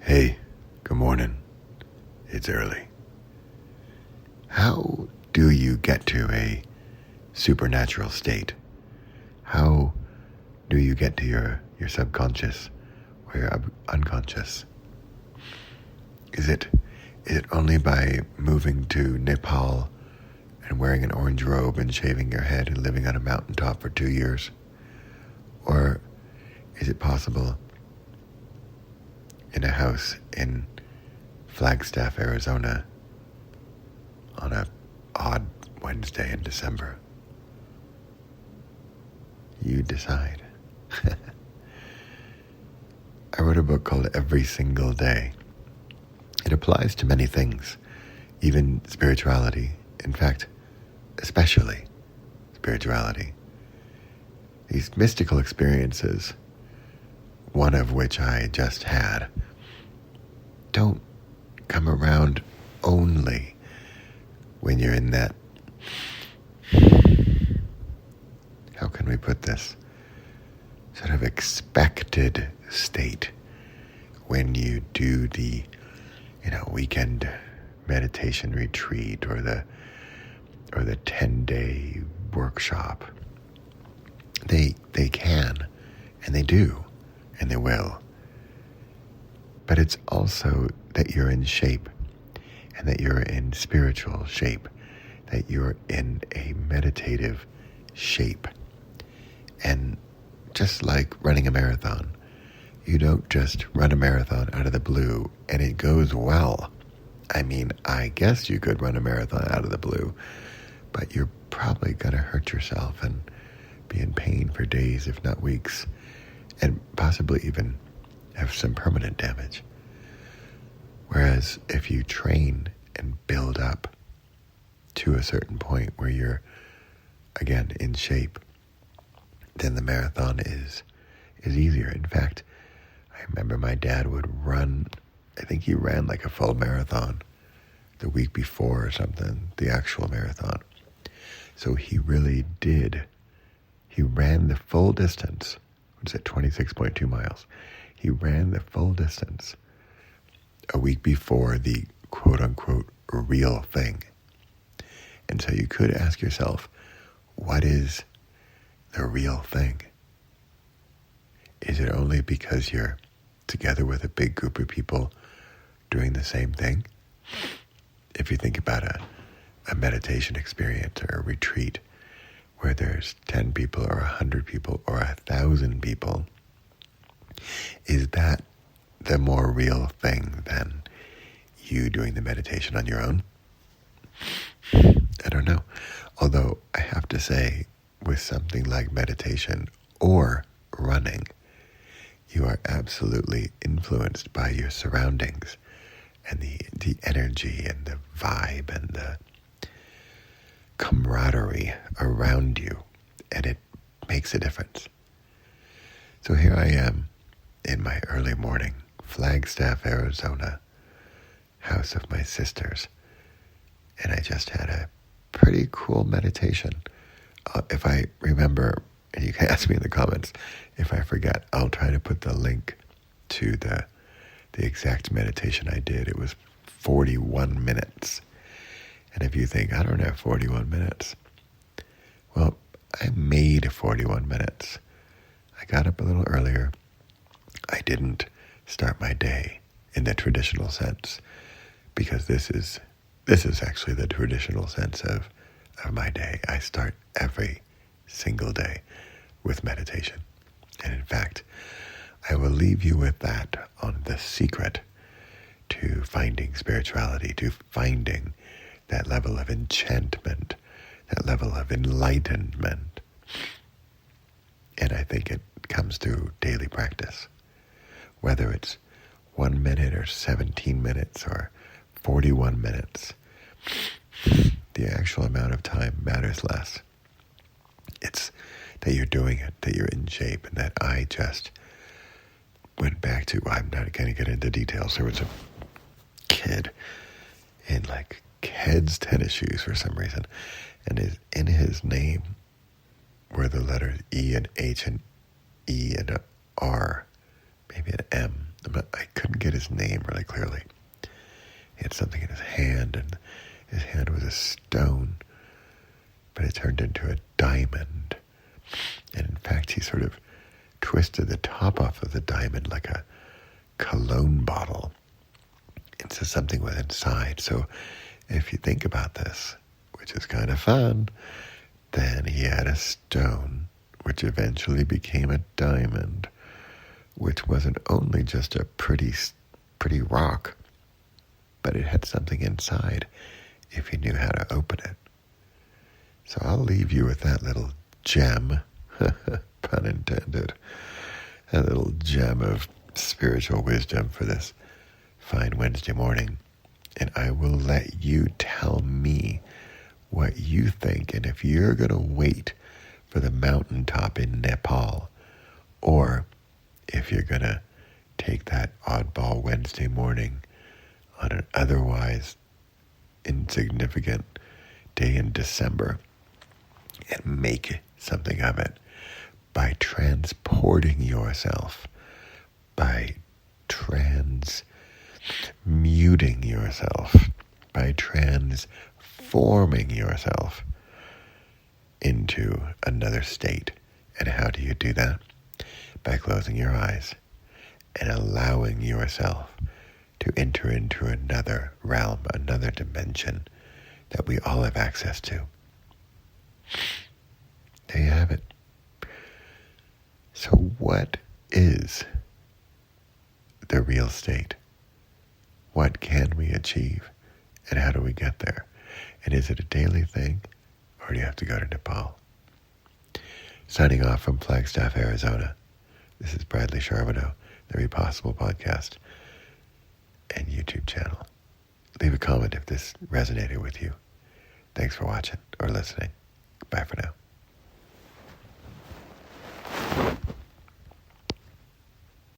Hey, good morning. It's early. How do you get to a supernatural state? How do you get to your subconscious or your unconscious? Is it only by moving to Nepal and wearing an orange robe and shaving your head and living on a mountaintop for 2 years? Or is it possible in a house in Flagstaff, Arizona on a odd Wednesday in December? You decide. I wrote a book called Every Single Day. It applies to many things, even spirituality. In fact, especially spirituality. These mystical experiences, one of which I just had, don't come around only when you're in that, how can we put this, sort of expected state when you do the, weekend meditation retreat or the 10-day workshop. They can, and they do, and they will. But it's also that you're in shape, and that you're in spiritual shape, that you're in a meditative shape. And just like running a marathon, you don't just run a marathon out of the blue and it goes well. I mean, I guess you could run a marathon out of the blue, but you're probably going to hurt yourself and be in pain for days, if not weeks, and possibly even have some permanent damage. Whereas if you train and build up to a certain point where you're, again, in shape, then the marathon is easier. In fact, I remember my dad would run, I think he ran like a full marathon the week before or something, the actual marathon. So he really did. He ran the full distance. What is it, 26.2 miles? He ran the full distance a week before the quote-unquote real thing. And so you could ask yourself, what is the real thing? Is it only because you're together with a big group of people doing the same thing? If you think about a meditation experience or a retreat where there's 10 people or 100 people or 1,000 people, is that the more real thing than you doing the meditation on your own? I don't know. Although I have to say, with something like meditation or running, you are absolutely influenced by your surroundings and the energy and the vibe and the camaraderie around you, and it makes a difference. So here I am in my early morning, Flagstaff, Arizona, house of my sisters, and I just had a pretty cool meditation. If I remember, and you can ask me in the comments, if I forget, I'll try to put the link to the exact meditation I did. It was 41 minutes. And if you think, I don't have 41 minutes, well, I made 41 minutes. I got up a little earlier. I didn't start my day in the traditional sense, because this is actually the traditional sense of my day. I start every single day with meditation. And in fact, I will leave you with that on the secret to finding spirituality, to finding that level of enchantment, that level of enlightenment. And I think it comes through daily practice. Whether it's 1 minute or 17 minutes or 41 minutes, the actual amount of time matters less. It's that you're doing it, that you're in shape, and that I just went back to, I'm not going to get into details. There was a kid in like Keds tennis shoes for some reason, and in his name were the letters E and H and E and a R, maybe an M. I couldn't get his name really clearly. He had something in his hand, and his hand was a stone, but it turned into a diamond. And in fact, he sort of twisted the top off of the diamond like a cologne bottle into something was inside. So if you think about this, which is kind of fun, then he had a stone, which eventually became a diamond, which wasn't only just a pretty rock, but it had something inside if you knew how to open it. So I'll leave you with that little gem, pun intended, a little gem of spiritual wisdom for this fine Wednesday morning. And I will let you tell me what you think, and if you're going to wait for the mountaintop in Nepal, or if you're going to take that oddball Wednesday morning on an otherwise insignificant day in December and make something of it by transporting yourself, by transmuting yourself, by transforming yourself into another state. And how do you do that? By closing your eyes and allowing yourself to enter into another realm, another dimension that we all have access to. There you have it. So what is the real state? What can we achieve? And how do we get there? And is it a daily thing, or do you have to go to Nepal? Signing off from Flagstaff, Arizona. This is Bradley Charbonneau, the Re486 podcast and YouTube channel. Leave a comment if this resonated with you. Thanks for watching or listening. Bye for now.